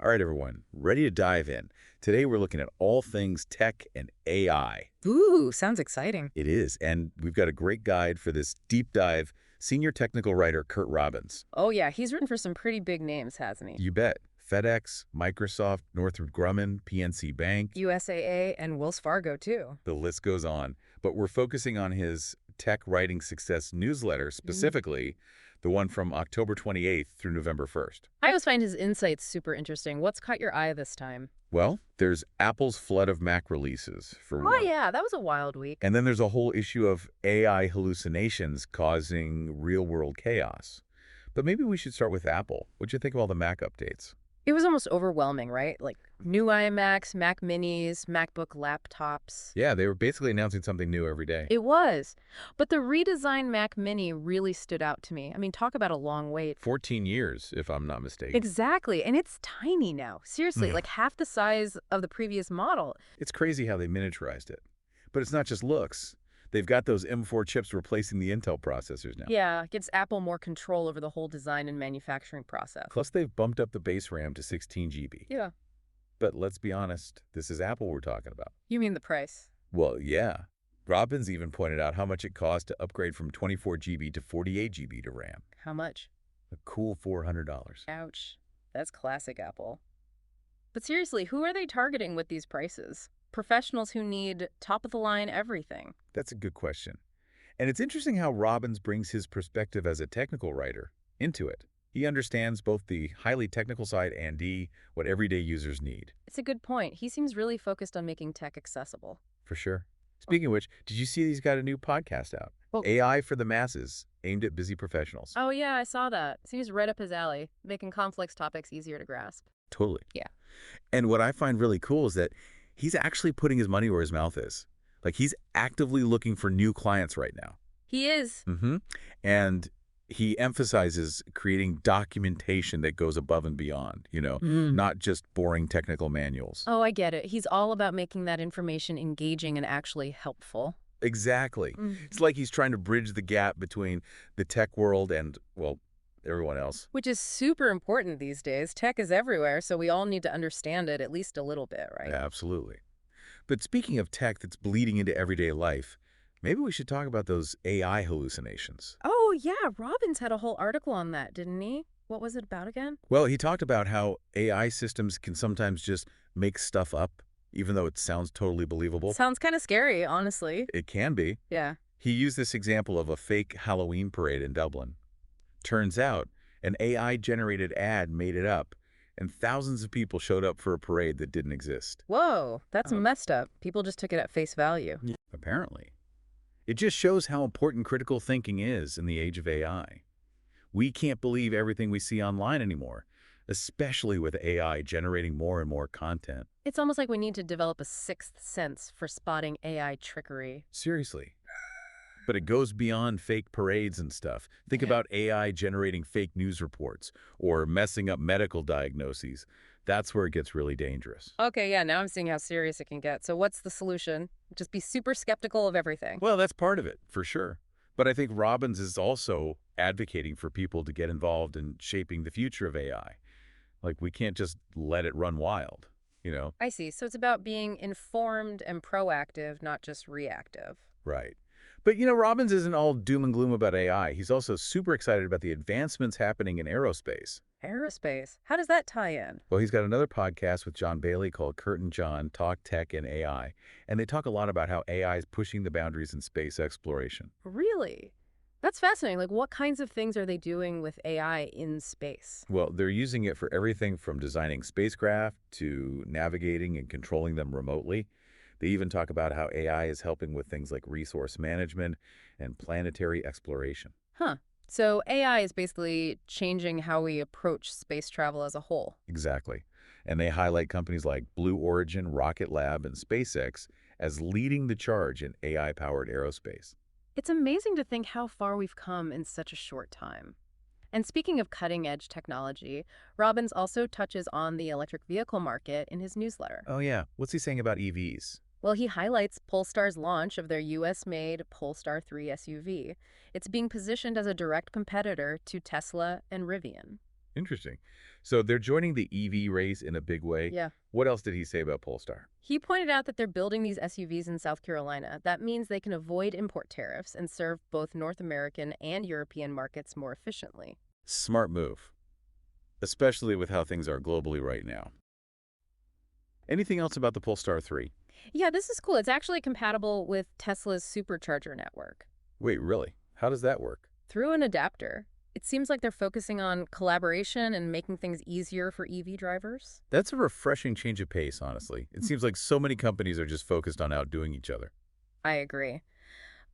All right, everyone, ready to dive in. Today, we're looking at all things tech and AI. Ooh, sounds exciting. It is, and we've got a great guide for this deep dive. Senior technical writer Curt Robbins. Oh, yeah, he's written for some pretty big names, hasn't he? You bet. FedEx, Microsoft, Northrop Grumman, PNC Bank. USAA and Wells Fargo, too. The list goes on. But we're focusing on his Tech Writing Success newsletter, specifically the one from October 28th through November 1st. I always find his insights super interesting. What's caught your eye this time? Well, there's Apple's flood of Mac releases, for Oh, one. yeah, that was a wild week. And then there's a whole issue of AI hallucinations causing real-world chaos. But maybe we should start with Apple. What'd you think of all the Mac updates? It was almost overwhelming, right? Like new iMacs, Mac Minis, MacBook laptops. Yeah, they were basically announcing something new every day. It was. But the redesigned Mac Mini really stood out to me. I mean, talk about a long wait. 14 years, if I'm not mistaken. Exactly. And it's tiny now. Seriously, Yeah. like half the size of the previous model. It's crazy how they miniaturized it. But it's not just looks. They've got those M4 chips replacing the Intel processors now. Yeah, gives Apple more control over the whole design and manufacturing process. Plus, they've bumped up the base RAM to 16 GB. Yeah. But let's be honest, this is Apple we're talking about. You mean the price? Well, yeah. Robbins even pointed out how much it cost to upgrade from 24 GB to 48 GB to RAM. How much? A cool $400. Ouch. That's classic Apple. But seriously, who are they targeting with these prices? Professionals who need top-of-the-line everything. That's a good question. And it's interesting how Robbins brings his perspective as a technical writer into it. He understands both the highly technical side and what everyday users need. It's a good point. He seems really focused on making tech accessible. For sure. Speaking of which, did you see he's got a new podcast out? AI for the Masses, aimed at busy professionals. Oh, yeah, I saw that. Seems right up his alley, making complex topics easier to grasp. Totally. Yeah. And what I find really cool is that he's actually putting his money where his mouth is. Like, he's actively looking for new clients right now. He is. And he emphasizes creating documentation that goes above and beyond, not just boring technical manuals. Oh, I get it. He's all about making that information engaging and actually helpful. Exactly. It's like he's trying to bridge the gap between the tech world and, well, everyone else. Which is super important these days. Tech is everywhere, so we all need to understand it at least a little bit, right? Yeah, absolutely. But speaking of tech that's bleeding into everyday life, maybe we should talk about those AI hallucinations. Oh, yeah. Robbins had a whole article on that, didn't he? What was it about again? Well, he talked about how AI systems can sometimes just make stuff up, even though it sounds totally believable. Sounds kind of scary, honestly. It can be. Yeah. He used this example of a fake Halloween parade in Dublin. Turns out, an AI-generated ad made it up, and thousands of people showed up for a parade that didn't exist. Whoa, that's messed up. People just took it at face value. Apparently. It just shows how important critical thinking is in the age of AI. We can't believe everything we see online anymore, especially with AI generating more and more content. It's almost like we need to develop a sixth sense for spotting AI trickery. Seriously. But it goes beyond fake parades and stuff. Think about AI generating fake news reports or messing up medical diagnoses. That's where it gets really dangerous. Okay, yeah, now I'm seeing how serious it can get. So what's the solution? Just be super skeptical of everything. Well, that's part of it, for sure. But I think Robbins is also advocating for people to get involved in shaping the future of AI. Like, we can't just let it run wild, I see. So it's about being informed and proactive, not just reactive. Right. But, Robbins isn't all doom and gloom about AI. He's also super excited about the advancements happening in aerospace. Aerospace. How does that tie in? Well, he's got another podcast with John Bailey called Curt and John Talk Tech and AI. And they talk a lot about how AI is pushing the boundaries in space exploration. Really? That's fascinating. Like, what kinds of things are they doing with AI in space? Well, they're using it for everything from designing spacecraft to navigating and controlling them remotely. They even talk about how AI is helping with things like resource management and planetary exploration. Huh. So AI is basically changing how we approach space travel as a whole. Exactly. And they highlight companies like Blue Origin, Rocket Lab, and SpaceX as leading the charge in AI-powered aerospace. It's amazing to think how far we've come in such a short time. And speaking of cutting-edge technology, Robbins also touches on the electric vehicle market in his newsletter. Oh, yeah. What's he saying about EVs? Well, he highlights Polestar's launch of their US-made Polestar 3 SUV. It's being positioned as a direct competitor to Tesla and Rivian. Interesting. So they're joining the EV race in a big way. Yeah. What else did he say about Polestar? He pointed out that they're building these SUVs in South Carolina. That means they can avoid import tariffs and serve both North American and European markets more efficiently. Smart move, especially with how things are globally right now. Anything else about the Polestar 3? Yeah, this is cool. It's actually compatible with Tesla's supercharger network Wait, really? How does that work? through an adapter. It seems like they're focusing on collaboration and making things easier for EV drivers. That's a refreshing change of pace, honestly. It seems like so many companies are just focused on outdoing each other. I agree.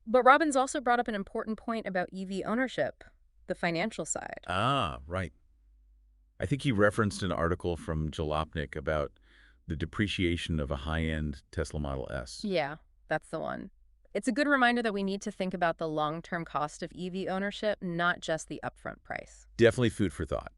But Robbins also brought up an important point about EV ownership, the financial side. Ah, right. I think he referenced an article from Jalopnik about the depreciation of a high-end Tesla Model S. Yeah, that's the one. It's a good reminder that we need to think about the long-term cost of EV ownership, not just the upfront price. Definitely food for thought.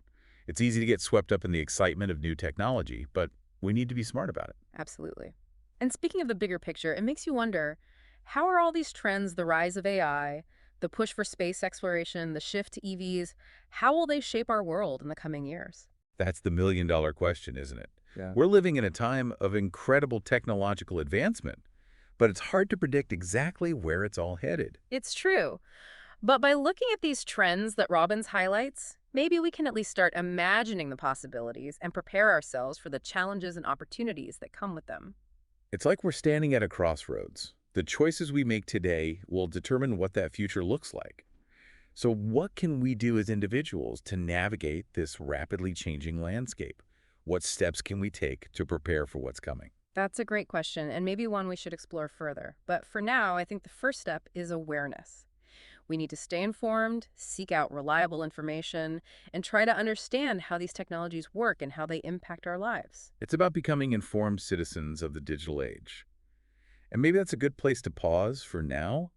It's easy to get swept up in the excitement of new technology, but we need to be smart about it. Absolutely. And speaking of the bigger picture, it makes you wonder, how are all these trends, the rise of AI, the push for space exploration, the shift to EVs, how will they shape our world in the coming years? That's the million-dollar question, isn't it? Yeah. We're living in a time of incredible technological advancement, but it's hard to predict exactly where it's all headed. It's true. But by looking at these trends that Robbins highlights, maybe we can at least start imagining the possibilities and prepare ourselves for the challenges and opportunities that come with them. It's like we're standing at a crossroads. The choices we make today will determine what that future looks like. So what can we do as individuals to navigate this rapidly changing landscape? What steps can we take to prepare for what's coming? That's a great question, and maybe one we should explore further. But for now, I think the first step is awareness. We need to stay informed, seek out reliable information, and try to understand how these technologies work and how they impact our lives. It's about becoming informed citizens of the digital age. And maybe that's a good place to pause for now.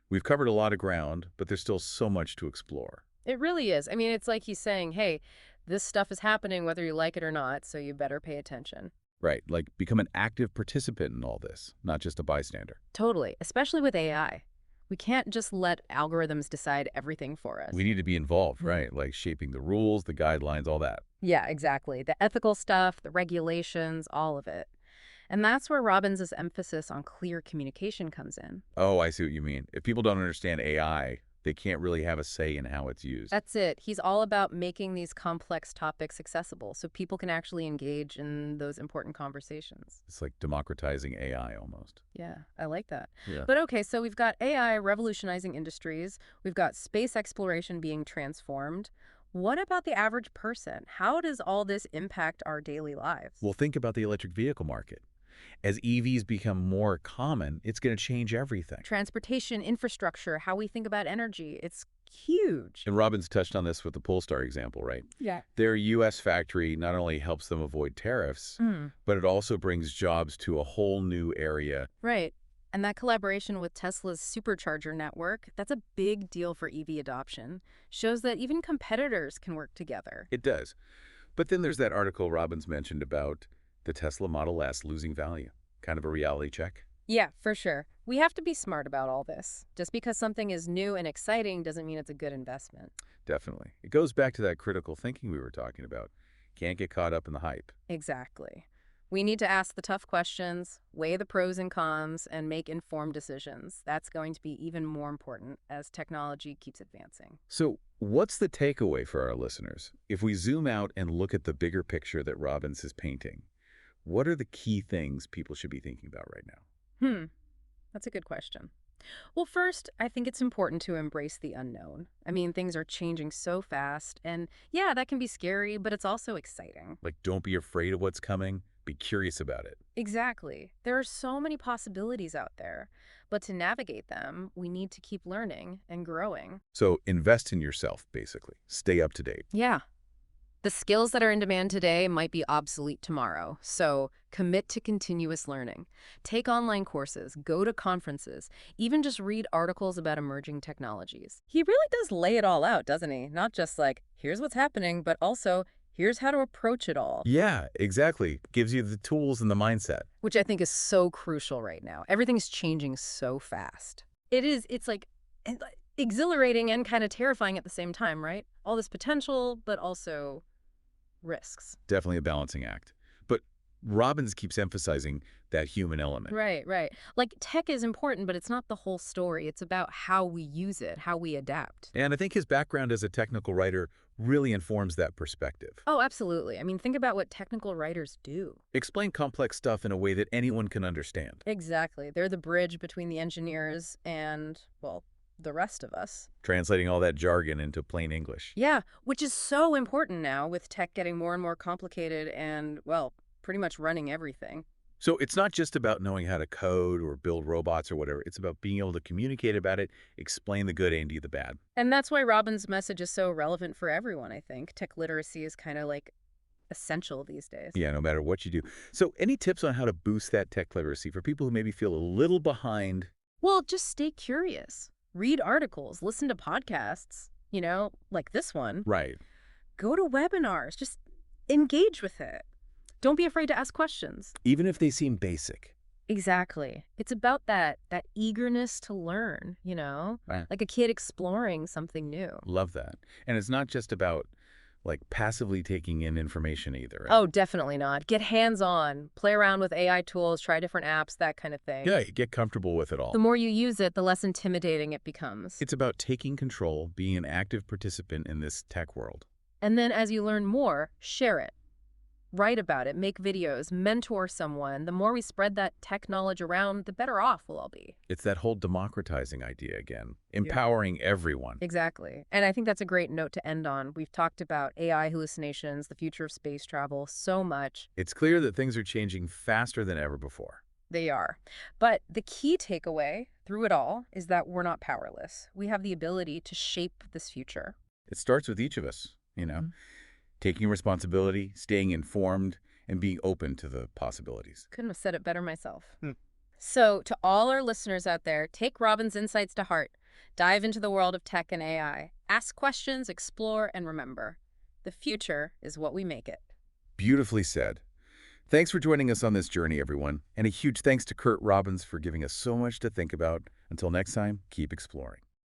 We've covered a lot of ground, but there's still so much to explore. It really is. I mean, it's like he's saying, hey, this stuff is happening whether you like it or not, so you better pay attention. Right, like become an active participant in all this, not just a bystander. Totally, especially with AI. We can't just let algorithms decide everything for us. We need to be involved, right? Like shaping the rules, the guidelines, all that. Yeah, exactly. The ethical stuff, the regulations, all of it. And that's where Robbins' emphasis on clear communication comes in. Oh, I see what you mean. If people don't understand AI, they can't really have a say in how it's used. That's it. He's all about making these complex topics accessible so people can actually engage in those important conversations. It's like democratizing AI almost. Yeah, I like that. Yeah. But okay, so we've got AI revolutionizing industries. We've got space exploration being transformed. What about the average person? How does all this impact our daily lives? Well, think about the electric vehicle market. As EVs become more common, it's going to change everything. Transportation, infrastructure, how we think about energy, it's huge. And Robbins touched on this with the Polestar example, right? Yeah. Their U.S. factory not only helps them avoid tariffs, but it also brings jobs to a whole new area. Right. And that collaboration with Tesla's supercharger network, that's a big deal for EV adoption. Shows that even competitors can work together. It does. But then there's that article Robbins mentioned about the Tesla Model S losing value. Kind of a reality check. Yeah, for sure. We have to be smart about all this. Just because something is new and exciting doesn't mean it's a good investment. Definitely. It goes back to that critical thinking we were talking about. Can't get caught up in the hype. Exactly. We need to ask the tough questions, weigh the pros and cons, and make informed decisions. That's going to be even more important as technology keeps advancing. So what's the takeaway for our listeners? If we zoom out and look at the bigger picture that Robbins is painting, what are the key things people should be thinking about right now? That's a good question. Well, first, I think it's important to embrace the unknown. I mean, things are changing so fast, and yeah, that can be scary, but it's also exciting. Like, don't be afraid of what's coming. Be curious about it. Exactly. There are so many possibilities out there, but to navigate them, we need to keep learning and growing. So invest in yourself, basically. Stay up to date. Yeah. The skills that are in demand today might be obsolete tomorrow, so commit to continuous learning. Take online courses, go to conferences, even just read articles about emerging technologies. He really does lay it all out, doesn't he? Not just like, here's what's happening, but also, here's how to approach it all. Yeah, exactly. Gives you the tools and the mindset. Which I think is so crucial right now. Everything's changing so fast. It's like exhilarating and kind of terrifying at the same time, right? All this potential, but also risks. Definitely a balancing act. But Robbins keeps emphasizing that human element. Right, right. Like tech is important, but it's not the whole story. It's about how we use it, how we adapt. And I think his background as a technical writer really informs that perspective. Oh, absolutely. I mean, think about what technical writers do. Explain complex stuff in a way that anyone can understand. Exactly. They're the bridge between the engineers and, well, the rest of us. Translating all that jargon into plain English. Yeah, which is so important now with tech getting more and more complicated and, well, pretty much running everything. So it's not just about knowing how to code or build robots or whatever. It's about being able to communicate about it, explain the good and the bad. And that's why Robbins' message is so relevant for everyone, I think. Tech literacy is kind of like essential these days. Yeah, no matter what you do. So any tips on how to boost that tech literacy for people who maybe feel a little behind? Well, just stay curious. Read articles, listen to podcasts, like this one. Right. Go to webinars, just engage with it. Don't be afraid to ask questions. Even if they seem basic. Exactly. It's about that eagerness to learn, Right. like a kid exploring something new. Love that. And it's not just about like passively taking in information either. Right? Oh, definitely not. Get hands-on, play around with AI tools, try different apps, that kind of thing. Yeah, you get comfortable with it all. The more you use it, the less intimidating it becomes. It's about taking control, being an active participant in this tech world. And then as you learn more, share it. Write about it, make videos, mentor someone. The more we spread that tech knowledge around, the better off we'll all be. It's that whole democratizing idea again, empowering everyone. Exactly. And I think that's a great note to end on. We've talked about AI hallucinations, the future of space travel, so much. It's clear that things are changing faster than ever before. They are. But the key takeaway through it all is that we're not powerless. We have the ability to shape this future. It starts with each of us, taking responsibility, staying informed, and being open to the possibilities. Couldn't have said it better myself. So, to all our listeners out there, take Robbins' insights to heart. Dive into the world of tech and AI. Ask questions, explore, and remember, the future is what we make it. Beautifully said. Thanks for joining us on this journey, everyone. And a huge thanks to Curt Robbins for giving us so much to think about. Until next time, keep exploring.